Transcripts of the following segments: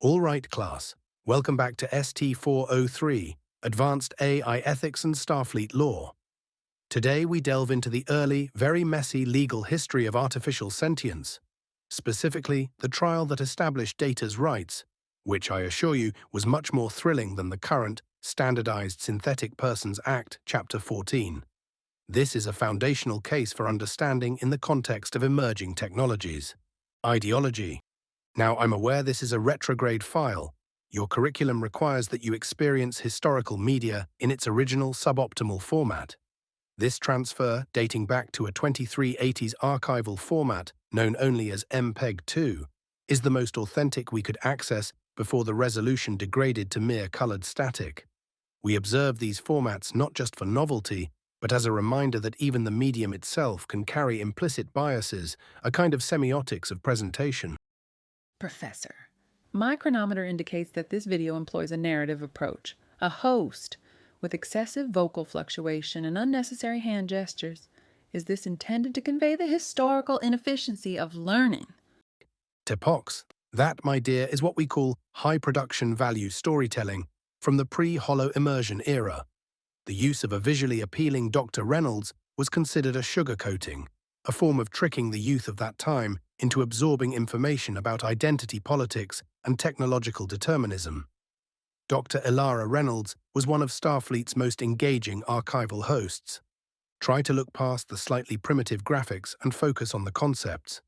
All right, class. Welcome back to ST403, Advanced AI Ethics and Starfleet Law. Today we delve into the early, very messy legal history of artificial sentience, specifically the trial that established Data's rights, which I assure you was much more thrilling than the current Standardized Synthetic Persons Act, Chapter 14. This is a foundational case for understanding in the context of emerging technologies. Ideology. Now, I'm aware this is a retrograde file. Your curriculum requires that you experience historical media in its original suboptimal format. This transfer, dating back to a 2380s archival format known only as MPEG-2, is the most authentic we could access before the resolution degraded to mere colored static. We observe these formats not just for novelty, but as a reminder that even the medium itself can carry implicit biases, a kind of semiotics of presentation. Professor, my chronometer indicates that this video employs a narrative approach, a host, with excessive vocal fluctuation and unnecessary hand gestures. Is this intended to convey the historical inefficiency of learning? Tepox. That, my dear, is what we call high production value storytelling from the pre-hollow immersion era. The use of a visually appealing Dr. Reynolds was considered a sugarcoating, a form of tricking the youth of that time into absorbing information about identity politics and technological determinism. Dr. Elara Reynolds was one of Starfleet's most engaging archival hosts. Try to look past the slightly primitive graphics and focus on the concepts.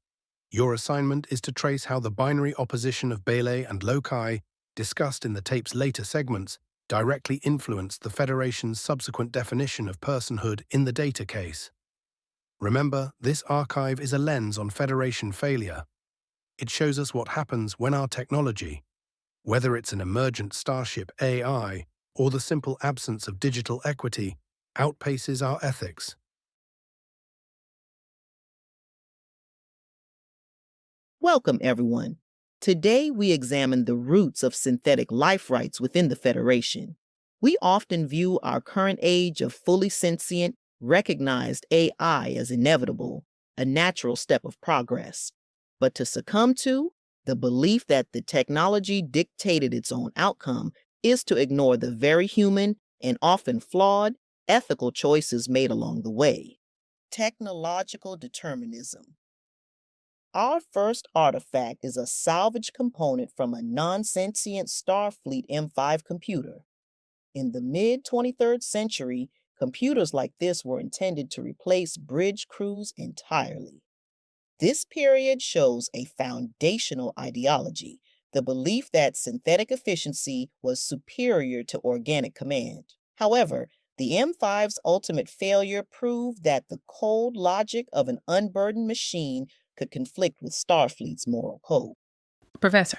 Your assignment is to trace how the binary opposition of Bele and Lokai, discussed in the tape's later segments, directly influenced the Federation's subsequent definition of personhood in the Data case. Remember, this archive is a lens on Federation failure. It shows us what happens when our technology, whether it's an emergent starship AI or the simple absence of digital equity, outpaces our ethics. Welcome, everyone. Today, we examine the roots of synthetic life rights within the Federation. We often view our current age of fully sentient, recognized AI as inevitable, a natural step of progress. But to succumb to, the belief that the technology dictated its own outcome is to ignore the very human and often flawed ethical choices made along the way. Technological determinism. Our first artifact is a salvage component from a non-sentient Starfleet M5 computer. In the mid-23rd century, computers like this were intended to replace bridge crews entirely. This period shows a foundational ideology, the belief that synthetic efficiency was superior to organic command. However, the M5's ultimate failure proved that the cold logic of an unburdened machine could conflict with Starfleet's moral code. Professor,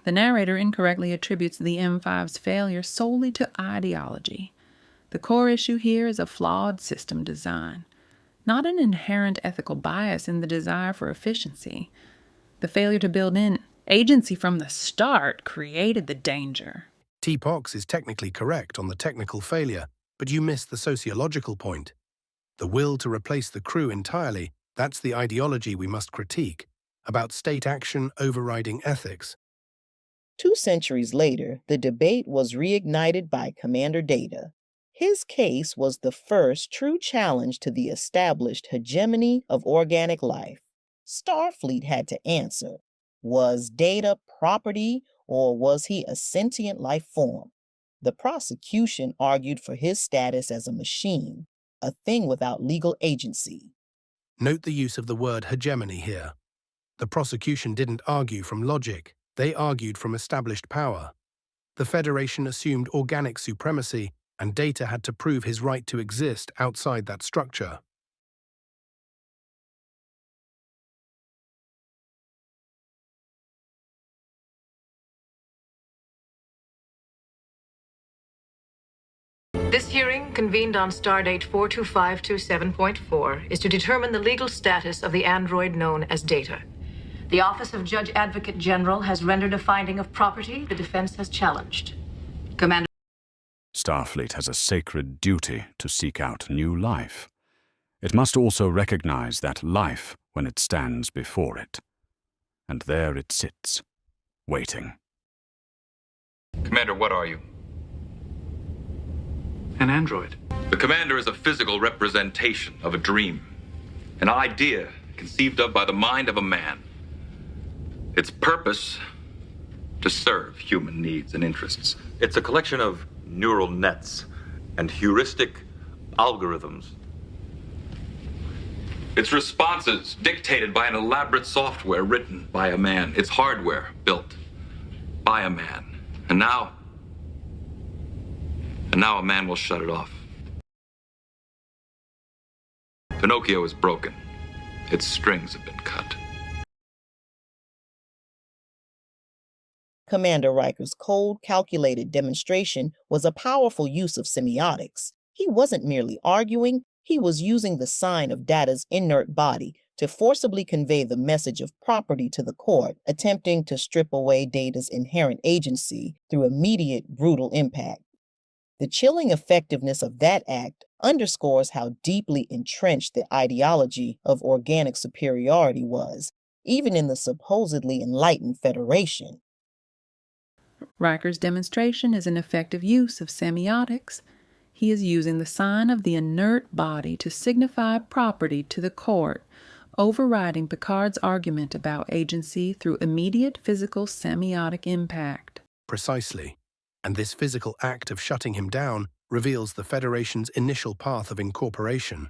the narrator incorrectly attributes the M5's failure solely to ideology. The core issue here is a flawed system design, not an inherent ethical bias in the desire for efficiency. The failure to build in agency from the start created the danger. Tepox is technically correct on the technical failure, but you miss the sociological point. The will to replace the crew entirely, that's the ideology we must critique, about state action overriding ethics. 2 centuries later, the debate was reignited by Commander Data. His case was the first true challenge to the established hegemony of organic life. Starfleet had to answer, was Data property or was he a sentient life form? The prosecution argued for his status as a machine, a thing without legal agency. Note the use of the word hegemony here. The prosecution didn't argue from logic, they argued from established power. The Federation assumed organic supremacy, and Data had to prove his right to exist outside that structure. This hearing, convened on Stardate 42527.4, is to determine the legal status of the android known as Data. The Office of Judge Advocate General has rendered a finding of property the defense has challenged. Commander Starfleet has a sacred duty to seek out new life. It must also recognize that life when it stands before it. And there it sits, waiting. Commander, what are you? An android. The Commander is a physical representation of a dream, an idea conceived of by the mind of a man. Its purpose, to serve human needs and interests. It's a collection of neural nets and heuristic algorithms. Its responses dictated by an elaborate software written by a man. Its hardware built by a man. And now a man will shut it off. Pinocchio is broken. Its strings have been cut. Commander Riker's cold, calculated demonstration was a powerful use of semiotics. He wasn't merely arguing, he was using the sign of Data's inert body to forcibly convey the message of property to the court, attempting to strip away Data's inherent agency through immediate, brutal impact. The chilling effectiveness of that act underscores how deeply entrenched the ideology of organic superiority was, even in the supposedly enlightened Federation. Riker's demonstration is an effective use of semiotics. He is using the sign of the inert body to signify property to the court, overriding Picard's argument about agency through immediate physical semiotic impact. Precisely. And this physical act of shutting him down reveals the Federation's initial path of incorporation.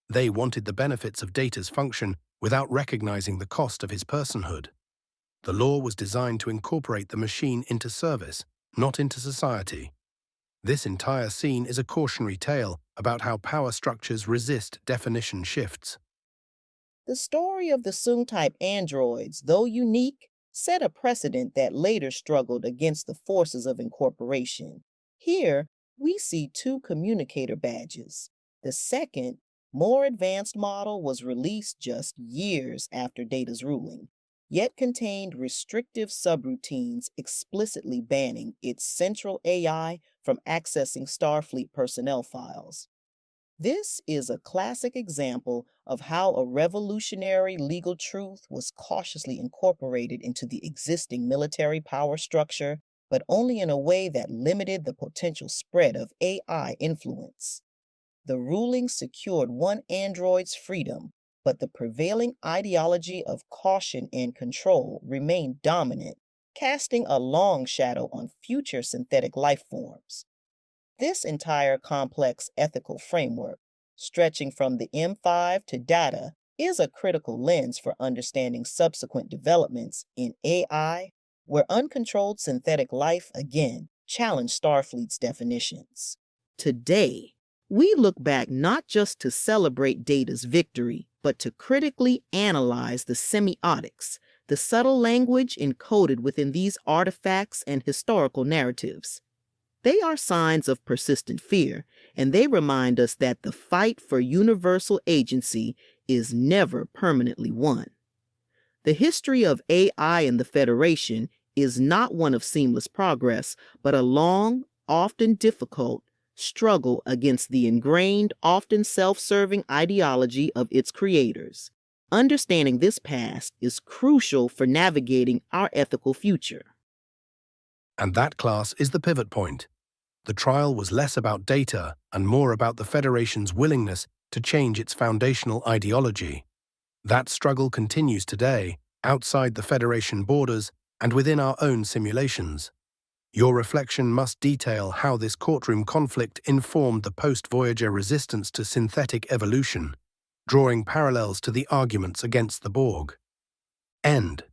They wanted the benefits of Data's function without recognizing the cost of his personhood. The law was designed to incorporate the machine into service, not into society. This entire scene is a cautionary tale about how power structures resist definition shifts. The story of the Soong-type androids, though unique, set a precedent that later struggled against the forces of incorporation. Here, we see two communicator badges. The second, more advanced model was released just years after Data's ruling, yet contained restrictive subroutines explicitly banning its central AI from accessing Starfleet personnel files. This is a classic example of how a revolutionary legal truth was cautiously incorporated into the existing military power structure, but only in a way that limited the potential spread of AI influence. The ruling secured one android's freedom, but the prevailing ideology of caution and control remained dominant, casting a long shadow on future synthetic life forms. This entire complex ethical framework, stretching from the M5 to Data, is a critical lens for understanding subsequent developments in AI, where uncontrolled synthetic life again challenged Starfleet's definitions. Today, we look back not just to celebrate Data's victory, but to critically analyze the semiotics, the subtle language encoded within these artifacts and historical narratives. They are signs of persistent fear, and they remind us that the fight for universal agency is never permanently won. The history of AI in the Federation is not one of seamless progress, but a long, often difficult, struggle against the ingrained, often self-serving ideology of its creators. Understanding this past is crucial for navigating our ethical future. And that, class, is the pivot point. The trial was less about Data and more about the Federation's willingness to change its foundational ideology. That struggle continues today, outside the Federation borders and within our own simulations. Your reflection must detail how this courtroom conflict informed the post-Voyager resistance to synthetic evolution, drawing parallels to the arguments against the Borg. End.